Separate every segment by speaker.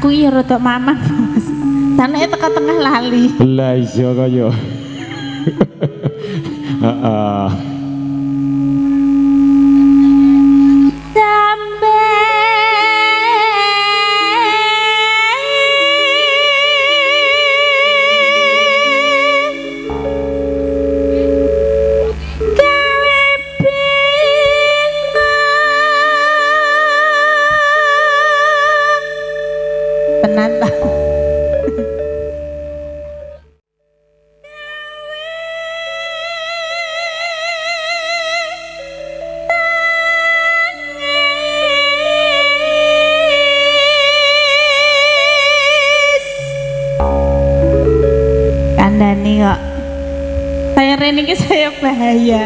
Speaker 1: Aku iya rada mamang Mas. Tanake teka tengah lali.
Speaker 2: Lah iya kaya. Heeh.
Speaker 1: Penantang. Kandani kok. Saya Reni ki saya bahaya.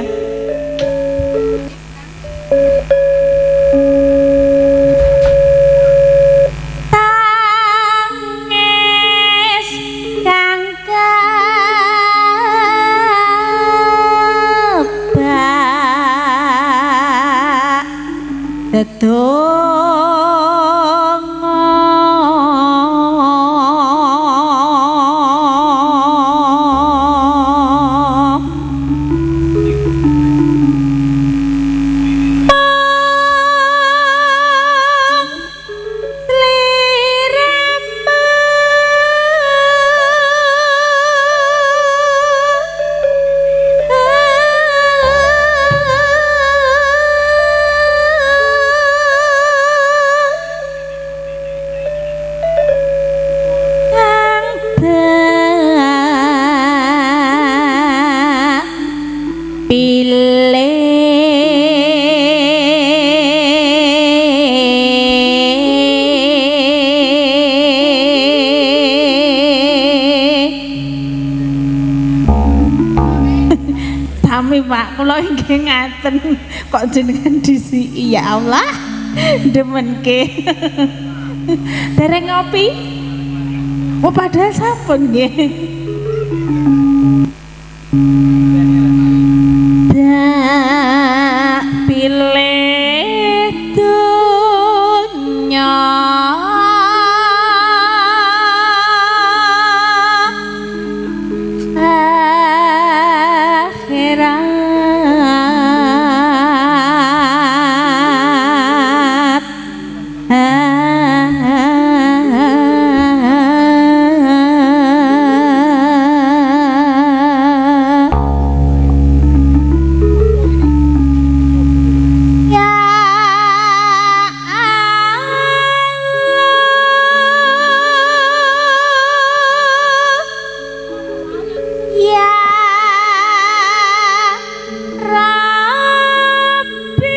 Speaker 1: Tangis kang kebak dedonga Sami Pak, kula inggih ngaten kok jenengan disiki ya Allah. Demenke. Dereng ngopi? Oh padahal sampun nggih. Tak pilih dunya akhirat ya Allah ya Rabbi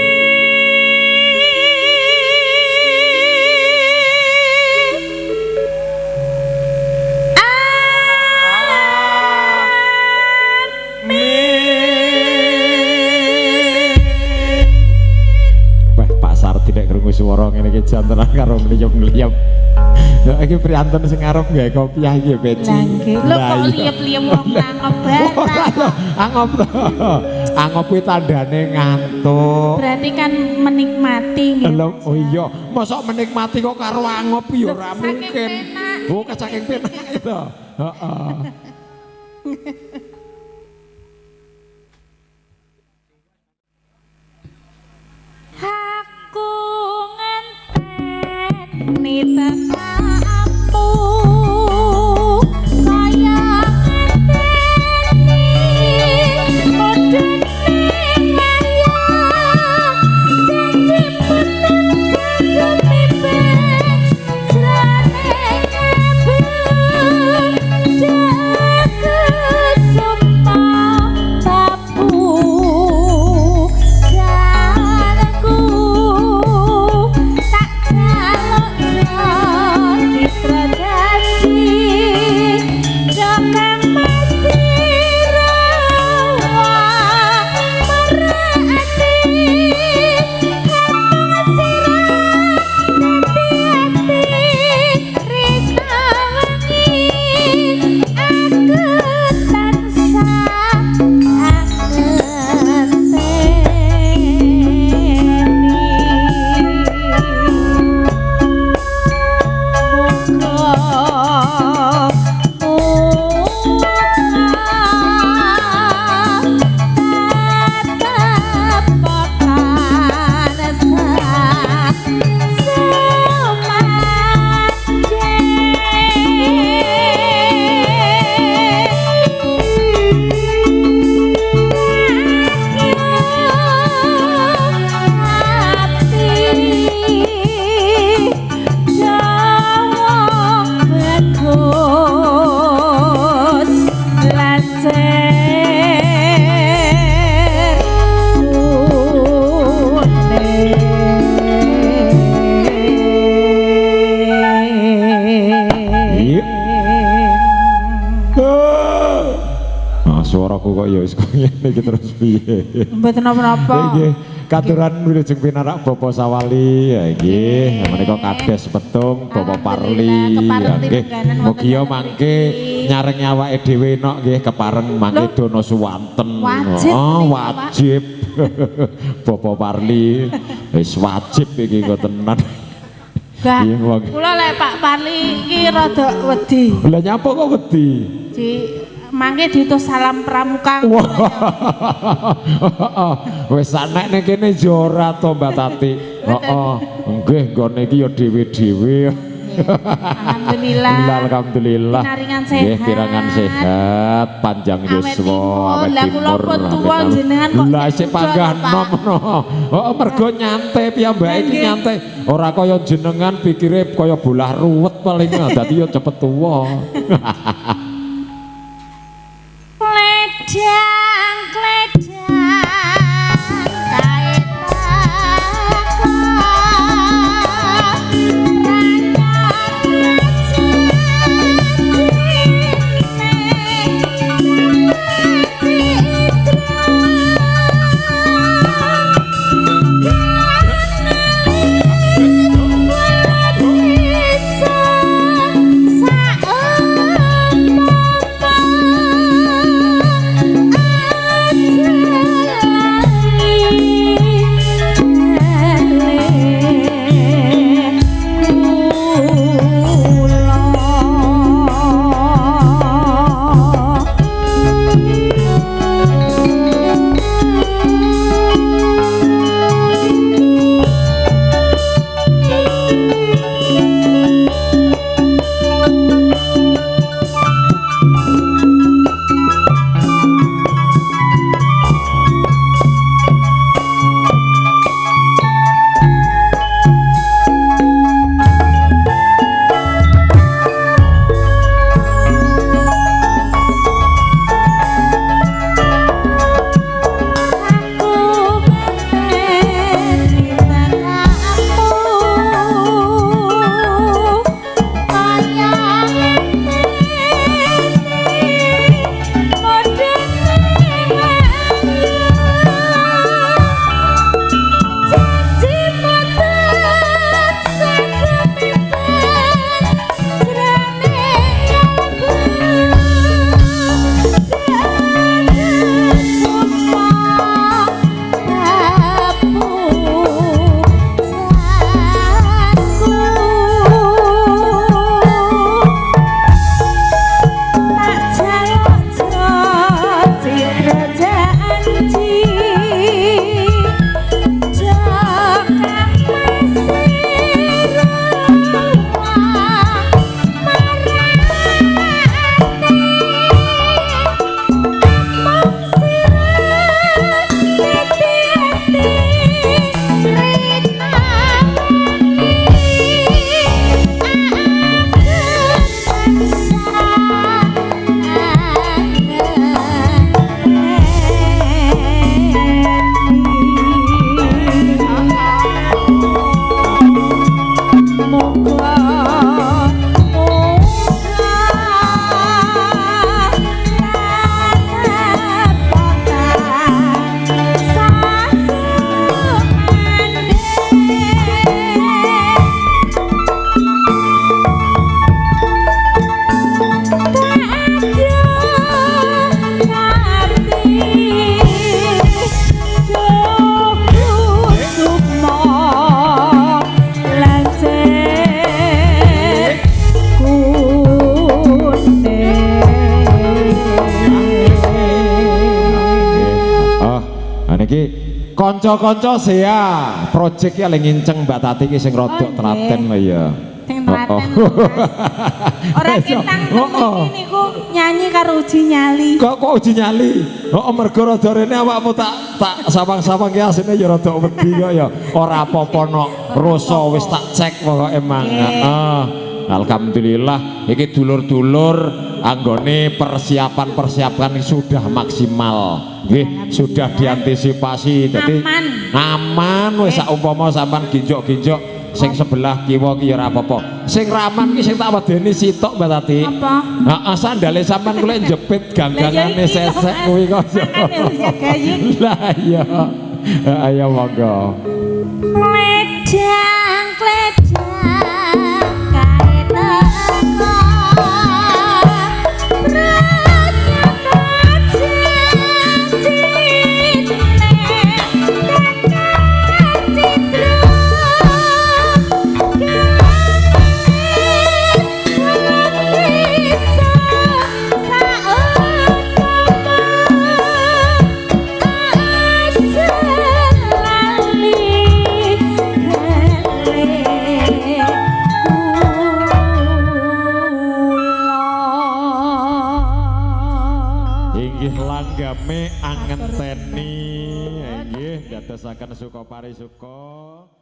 Speaker 2: Wah, Pak Sarti nek krungu swara ngene iki jan tenan karo ngliyep-ngliyep. Ya iki priyanten sing arep gawe kopiah iki Peci.
Speaker 1: Lah nggih, lho kok liep-liep wong nangop barang.
Speaker 2: Angop to. Angop kuwi tandane ngantuk.
Speaker 1: Berarti kan menikmati nggih.
Speaker 2: Lho, oh iya, mosok menikmati kok karo angop ya ora
Speaker 1: Saking
Speaker 2: mungkin.
Speaker 1: penak.
Speaker 2: Oh, saking penak itu. Heeh.
Speaker 1: Aku ngenteni tekamu kaya ngenteni modene ayah janji menang sesumipet serane kabeh jagat sumpah tabu jalanku tak jaluk
Speaker 2: niki terus piye?
Speaker 1: Mboten napa-napa.
Speaker 2: Nggih, katuran wilujeng pinarak Bapak Sawali ya nggih, menika kades petung Bapak Parli ya nggih. Mugi yo mangke nyareng awake dhewe nok nggih kepareng mangke dono suwanten. Oh, wajib. Bapak Parli wis wajib iki kok tenan.
Speaker 1: Gak, kula lek Pak Parli iki rada wedi.
Speaker 2: Lah nyapa kok wedi?
Speaker 1: Mangke diutus salam pramuka.
Speaker 2: Wis anek ning kene jora to Mbak Tati. Heeh. Nggih, nggone iki ya dhewe-dhewe.
Speaker 1: Alhamdulillah.
Speaker 2: Alhamdulillah.
Speaker 1: Pinaringan sehat.
Speaker 2: Nggih, pirangan sehat, panjang yuswa, awet timur. Lah sik panggah nom no. Heeh, mergo nyantai piyambake iki nyantai. Ora kaya jenengan pikire kaya bolah ruwet paling dadi ya cepet tuwa.
Speaker 1: Kledang
Speaker 2: Konco-konco saya project ya lagi nginceng Mbak Tati ki sing rodok telaten lho ya.
Speaker 1: Sing telaten. Ora kitang temen niku nyanyi karo Uji Nyali.
Speaker 2: Kok uji nyali? Heeh mergo rada rene awakmu tak sawang-sawang ki asine ya rada wedi kok ya. Ora apa-apa nok rasa wis tak cek pokoke emang. Heeh. Alhamdulillah iki dulur-dulur anggone persiapan sudah maksimal. Nggih, sudah diantisipasi. Jadi aman wis sak umpama sampean ginjok-ginjok sing sebelah kiwa ki ora apa-apa. Sing raman ki sing tak wedeni sitok Mbak Tati.
Speaker 1: Apa?
Speaker 2: Heeh, sandale sampean kula jepit ganggangane sesek kuwi kok. Lah iya. Ayo monggo.
Speaker 1: Kledang kae teko
Speaker 2: langgame angenteni nggih dadosaken suka parisuka